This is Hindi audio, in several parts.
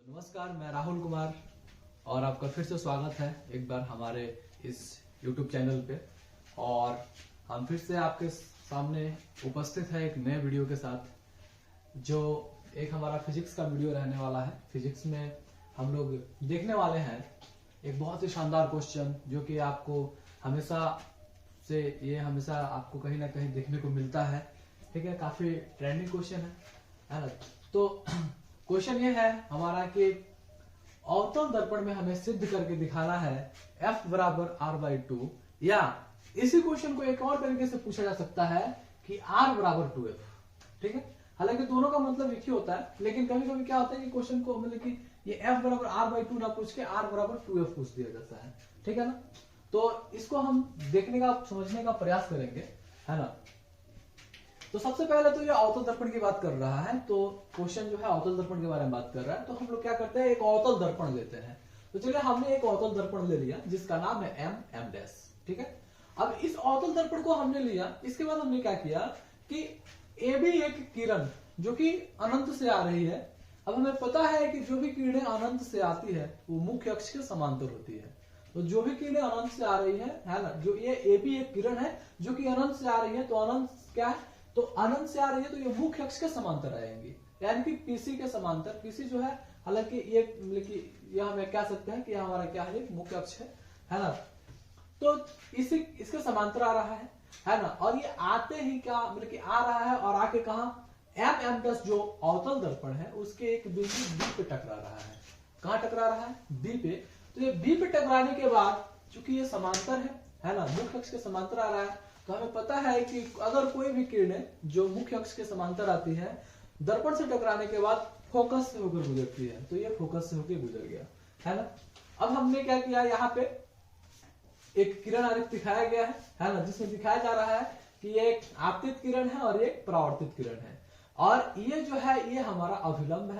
नमस्कार, मैं राहुल कुमार और आपका फिर से स्वागत है एक बार हमारे इस YouTube चैनल पे। और हम फिर से आपके सामने उपस्थित है एक नए वीडियो के साथ, जो एक हमारा फिजिक्स का वीडियो रहने वाला है। फिजिक्स में हम लोग देखने वाले हैं एक बहुत ही शानदार क्वेश्चन, जो कि आपको हमेशा आपको कहीं ना कहीं देखने को मिलता है। ठीक है, काफी ट्रेंडिंग क्वेश्चन है ना। तो क्वेश्चन ये है हमारा कि अवतल दर्पण में हमें सिद्ध करके दिखाना है F बराबर R/2, या इसी क्वेश्चन को एक और तरीके से पूछा जा सकता है कि R बराबर 2F। ठीक है, हालांकि दोनों का मतलब एक ही होता है, लेकिन कभी कभी क्या होता है कि क्वेश्चन को मतलब कि ये F बराबर R/2 ना पूछ के R बराबर 2F पूछ दिया जाता है। ठीक है ना, तो इसको हम देखने का समझने का प्रयास करेंगे, है ना। तो सबसे पहले तो ये अवतल दर्पण की बात कर रहा है, तो क्वेश्चन जो है अवतल दर्पण के बारे में बात कर रहा है। तो हम लोग क्या करते हैं, एक अवतल दर्पण लेते हैं। तो चलिए, हमने एक अवतल दर्पण ले लिया जिसका नाम है M'। ठीक है, अब इस अवतल दर्पण को हमने लिया, इसके बाद हमने क्या किया कि ए भी एक किरण जो कि अनंत से आ रही है। अब हमें पता है कि जो भी किरणें अनंत से आती है वो मुख्य अक्ष के समांतर होती है। तो जो भी किरणें अनंत से आ रही है ना, जो ये ए भी एक किरण है जो कि अनंत से आ रही है, तो अनंत क्या है, तो अनंत से आ रही है तो ये मुख्य अक्ष के समांतर आएंगी, यानी कि पीसी के समांतर। पीसी जो है, हालांकि ये हमें कह सकते हैं कि हमारा क्या है, मुख्य अक्ष है ना। तो इसके समांतर आ रहा है ना। और ये आते ही क्या मतलब कि आ रहा है, और आके कहा M' जो अवतल दर्पण है उसके एक बिंदु B पे टकरा रहा है। कहाँ टकरा रहा है, B पे। तो ये B पे टकराने के बाद चूंकि ये समांतर है ना, मुख्य अक्ष के समांतर आ रहा है, तो हमें पता है कि अगर कोई भी किरणें जो मुख्य अक्ष के समांतर आती है, दर्पण से टकराने के बाद फोकस से होकर गुजरती है, तो ये फोकस से होकर गुजर गया, है ना। अब हमने क्या किया, यहाँ पे एक किरण आरेख दिखाया गया है ना, जिसमें दिखाया जा रहा है कि ये एक आपतित किरण है और एक परावर्तित किरण है। और ये जो है ये हमारा अभिलंब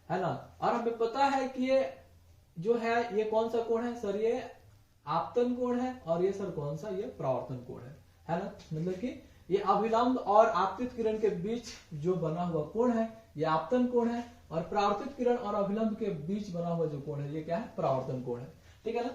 है ना। और हमें पता है कि ये जो है ये कौन सा कोण है सर, ये आपतन कोण है, और ये सर कौन सा, ये परावर्तन कोण है ना। मतलब कि ये अभिलंब और आपतित किरण के बीच जो बना हुआ कोण है ये आपतन कोण है, और परावर्तित किरण और अभिलंब के बीच बना हुआ जो कोण है ये क्या है, परावर्तन कोण है। ठीक है ना।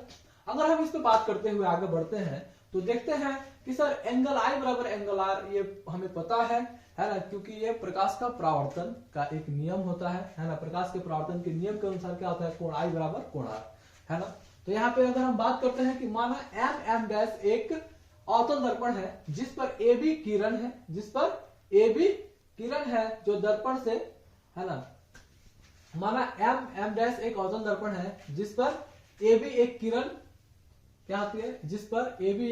अगर हम इस पे बात करते हुए आगे बढ़ते हैं तो देखते हैं कि सर एंगल I बराबर एंगल R, ये हमें पता है ना, क्योंकि ये प्रकाश का परावर्तन का एक नियम होता है ना। प्रकाश के परावर्तन के नियम के अनुसार क्या होता है, कोण I बराबर कोण R, है ना। तो यहाँ पे अगर हम बात करते हैं कि माना M' एक अवतल दर्पण है जिस पर ए बी किरण है, जो दर्पण से, है ना। माना M' एक अवतल दर्पण है जिस पर ए बी एक किरण क्या होती है, जिस पर ए बी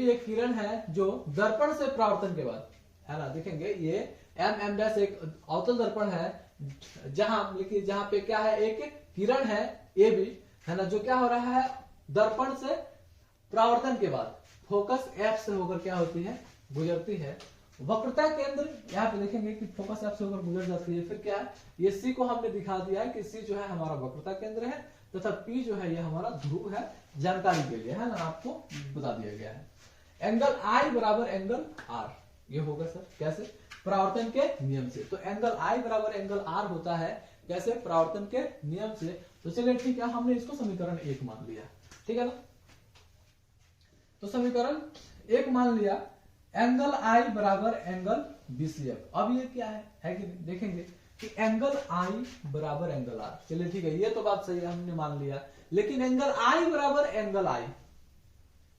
एक किरण है जो दर्पण से परावर्तन के बाद, है ना। देखेंगे ये M' एक अवतल दर्पण है जहां पे क्या है, एक किरण है ए बी, है ना, जो क्या हो रहा है, दर्पण से परावर्तन के बाद फोकस F से होकर क्या होती है, गुजरती है। वक्रता केंद्र यहाँ पे देखेंगे कि फोकस F से होकर गुजर जाती है। फिर क्या है, ये C को हमने दिखा दिया है कि C जो है हमारा वक्रता केंद्र है, तथा P जो है ये हमारा ध्रुव है, जानकारी के लिए, है ना, आपको बता दिया गया है। एंगल I बराबर एंगल R, ये होगा सर कैसे, परावर्तन के नियम से। तो एंगल I बराबर एंगल R होता है कैसे, परावर्तन के नियम से। तो चलिए ठीक है, हमने इसको समीकरण 1 मान लिया। ठीक है ना, तो समीकरण 1 मान लिया, एंगल I बराबर एंगल BCF। अब ये क्या है कि देखेंगे कि एंगल I बराबर एंगल R। चलिए ठीक है, ये तो बात सही है, हमने मान लिया। लेकिन एंगल I बराबर एंगल I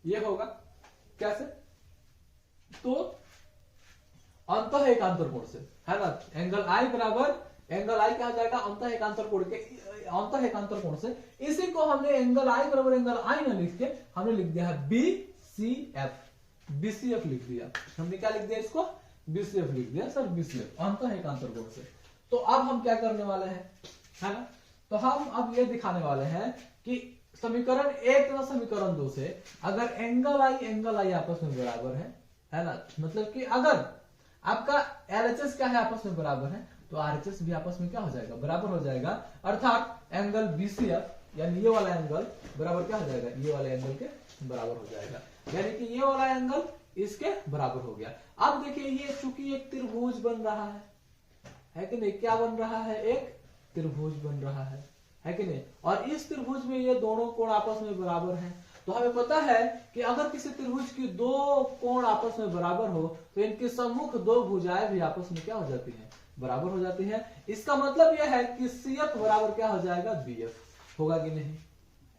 ये होगा कैसे, तो अंतः एकांतर कोण से, है ना। एंगल I बराबर एंगल I क्या हो जाएगा, अंतः एकांतर कोण से। इसी को हमने एंगल I बराबर एंगल I न लिख के हमने लिख दिया है BCF लिख दिया। हमने क्या लिख दिया, इसको BCF लिख दिया सर, BCF अंतः एकांतर कोण से। तो अब हम क्या करने वाले हैं, है ना, तो हम अब ये दिखाने वाले हैं कि समीकरण 1 तथा समीकरण 2 से अगर एंगल I आपस में बराबर है ना, मतलब कि अगर आपका LHS क्या है, आपस में बराबर है, तो RHS भी आपस में क्या हो जाएगा, बराबर हो जाएगा। अर्थात एंगल BCF यानी ये वाला एंगल बराबर क्या हो जाएगा, ये वाले एंगल के बराबर हो जाएगा, यानी कि ये वाला एंगल इसके बराबर हो गया। अब देखिए ये चूंकि एक त्रिभुज बन रहा है कि नहीं, क्या बन रहा है, एक त्रिभुज बन रहा है कि नहीं। और इस त्रिभुज में ये दोनों कोण आपस में बराबर हैं। तो हमें पता है कि अगर किसी त्रिभुज की दो कोण आपस में बराबर हो तो इनके सम्मुख दो भुजाएं भी आपस में क्या हो जाती हैं, बराबर हो जाती है। इसका मतलब यह है कि CF बराबर क्या हो जाएगा, BF होगा कि नहीं,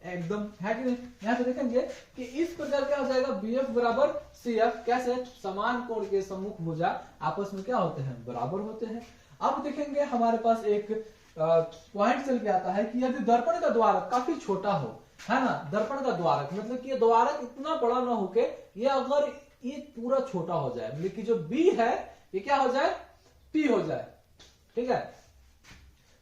एकदम है कि नहीं। यहाँ पे देखेंगे कि इस प्रकार क्या हो जाएगा, BF बराबर CF, कैसे, समान कोण के सम्मुख भुजा आपस में क्या होते हैं, बराबर होते हैं। अब देखेंगे हमारे पास एक पॉइंट चल के आता है कि यदि दर्पण का द्वारक काफी छोटा हो, है ना, दर्पण का द्वारक मतलब कि ये द्वारक इतना बड़ा ना होके ये अगर ये पूरा छोटा हो जाए, मतलब कि जो B है ये क्या हो जाए, P हो जाए, ठीक है।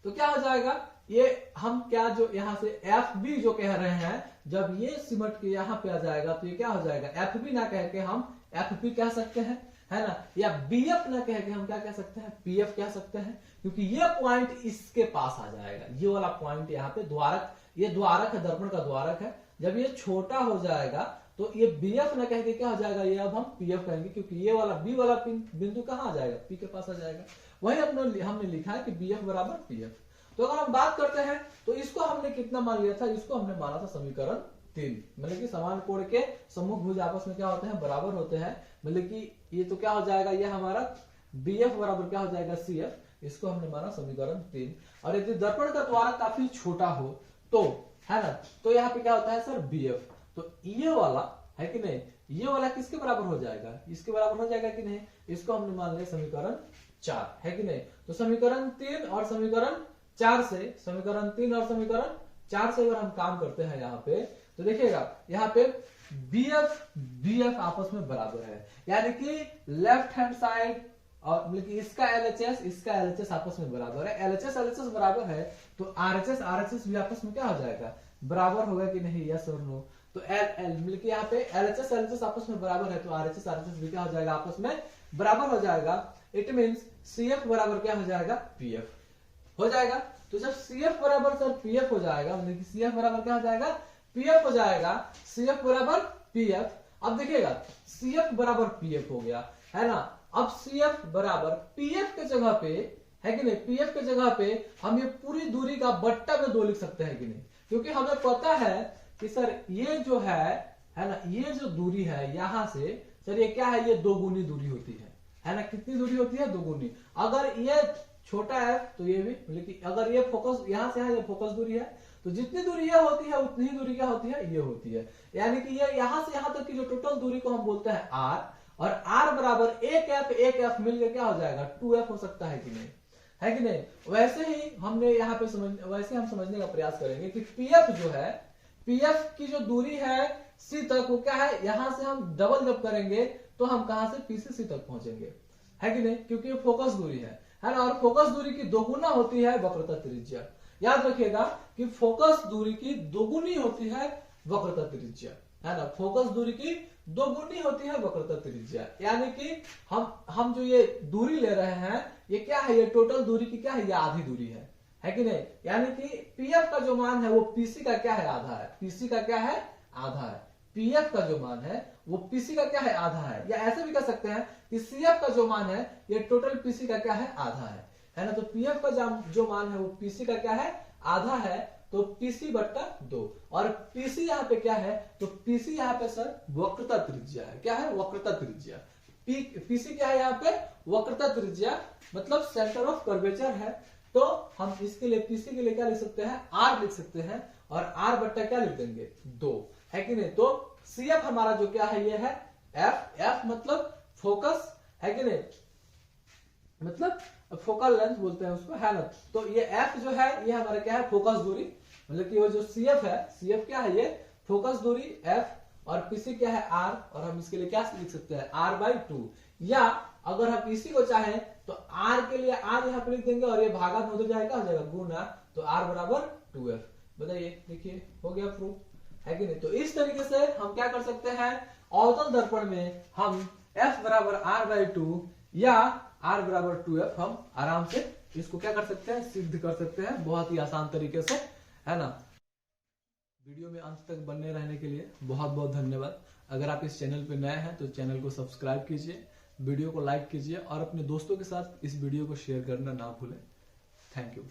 तो क्या हो जाएगा, ये हम क्या जो यहाँ से FB जो कह रहे हैं, जब ये सिमट के यहाँ पे आ जाएगा तो ये क्या हो जाएगा, FB ना कह के हम FP कह सकते हैं, है ना, या BF ना कह के हम क्या कह सकते हैं, PF कह सकते हैं, क्योंकि ये पॉइंट इसके पास आ जाएगा, ये वाला पॉइंट यहाँ पे द्वारक, ये द्वारक है, दर्पण का द्वारक है। जब ये छोटा हो जाएगा तो ये BF ना कह के क्या हो जाएगा, ये अब हम PF कहेंगे, क्योंकि ये वाला B वाला बिंदु कहाँ आ जाएगा, P के पास आ जाएगा। वही हमने लिखा है कि BF बराबर PF। तो अगर हम बात करते हैं तो इसको हमने कितना मान लिया था, इसको हमने माना था समीकरण 3, मतलब कि समान कोण के सम्मुख भुज आपस में क्या होते हैं, बराबर होते हैं। मतलब कि ये तो क्या हो जाएगा, ये हमारा BF बराबर क्या हो जाएगा, CF, इसको हमने माना समीकरण 3। और यदि दर्पण का द्वारक काफी छोटा हो तो, है ना, तो यहाँ पे क्या होता है सर, BF। तो ये वाला है कि नहीं, ये वाला किसके बराबर हो जाएगा, इसके बराबर हो जाएगा कि नहीं, इसको हमने मान लिया समीकरण 4, है कि नहीं। तो समीकरण 3 और समीकरण 4 से, समीकरण 3 और समीकरण 4 से अगर हम काम करते हैं यहाँ पे, तो देखिएगा यहाँ पे BF आपस में बराबर है, यानी कि लेफ्ट हैंड साइड और मतलब कि इसका LHS आपस में बराबर है, LHS बराबर है तो RHS भी आपस में क्या हो जाएगा, बराबर होगा कि नहीं, यस और नो। तो मतलब कि यहाँ पे LHS आपस में बराबर है तो RHS भी क्या हो जाएगा, आपस में बराबर हो जाएगा। इट मीन्स CF बराबर क्या हो जाएगा, PF हो जाएगा। तो जब CF बराबर सर PF हो जाएगा, मतलब कि CF बराबर क्या हो जाएगा, PF हो जाएगा, CF बराबर PF। अब देखिएगा CF बराबर PF हो गया, है ना। अब CF बराबर PF के जगह पे, है कि नहीं, PF के जगह पे हम ये पूरी दूरी का बट्टा में 2 लिख सकते हैं कि नहीं, क्योंकि हमें पता है कि सर ये जो है ना, ये जो दूरी है यहाँ से सर ये क्या है, ये 2 गुनी दूरी होती है ना, कितनी दूरी होती है, 2 गुनी। अगर ये छोटा है तो ये भी, लेकिन अगर ये फोकस यहाँ से है, ये फोकस दूरी है, तो जितनी दूरी ये होती है उतनी ही दूरी क्या होती है, ये होती है। यानी कि ये यहाँ से यहाँ तक की जो टोटल दूरी को हम बोलते हैं R, और R बराबर 1F मिलकर क्या हो जाएगा, 2F हो सकता है कि नहीं, है कि नहीं। वैसे ही हमने यहाँ पे वैसे हम समझने का प्रयास करेंगे कि PF जो है, PF की जो दूरी है C तक, वो क्या है, यहां से हम डबल जब करेंगे तो हम कहां से P से C तक पहुंचेंगे, है कि नहीं, क्योंकि ये फोकस दूरी है ना। और फोकस दूरी की 2 गुना होती है वक्रता त्रिज्या। याद रखिएगा कि फोकस दूरी की 2 गुनी होती है वक्रता त्रिज्या, है ना, फोकस दूरी की 2 गुनी होती है वक्रता त्रिज्या। यानी कि हम जो ये दूरी ले रहे हैं, ये क्या है, ये टोटल दूरी की क्या है, ये आधी दूरी है कि नहीं। यानी कि PF का जो मान है वो PC का क्या है, आधा है, PC का क्या है, आधा है। PF का जो मान है वो PC का क्या है, आधा है। या ऐसे भी कह सकते हैं कि CF का जो मान है ये टोटल PC का क्या है, आधा है ना। तो PF का जो मान है वो PC का क्या है, आधा है, तो PC/2। और PC यहाँ पे क्या है, तो PC यहाँ पे सर वक्रता त्रिज्या है। क्या है, वक्रता त्रिज्या। PC क्या है यहाँ पे, वक्रता त्रिज्या, मतलब सेंटर ऑफ कर्वेचर है। तो हम इसके लिए PC के लिए क्या लिख सकते हैं, R लिख सकते हैं, और R बट्टा क्या लिख देंगे, 2, है कि नहीं। तो CF हमारा जो क्या है, ये है F मतलब फोकस, है कि नहीं, मतलब फोकल लेंथ बोलते हैं उसको, है ना। तो ये F जो है ये हमारा क्या है, फोकस दूरी, मतलब कि वो जो CF है, CF क्या है, ये फोकस दूरी F, और PC क्या है, R, और हम इसके लिए क्या लिख सकते हैं, R/2। या अगर हम इसी को चाहें तो R के लिए R यहाँ पे लिख देंगे, और ये भागा में उधर जाएगा, हो जाएगा गुना, तो R बराबर 2F। बताइए, देखिए हो गया प्रूफ, है कि नहीं। तो इस तरीके से हम क्या कर सकते हैं, अवतल दर्पण में हम F बराबर R/2 या R बराबर 2F हम आराम से इसको क्या कर सकते हैं, सिद्ध कर सकते हैं, बहुत ही आसान तरीके से, है ना। वीडियो में अंत तक बने रहने के लिए बहुत बहुत धन्यवाद। अगर आप इस चैनल पे नए हैं तो चैनल को सब्सक्राइब कीजिए, वीडियो को लाइक कीजिए और अपने दोस्तों के साथ इस वीडियो को शेयर करना ना भूलें। Thank you.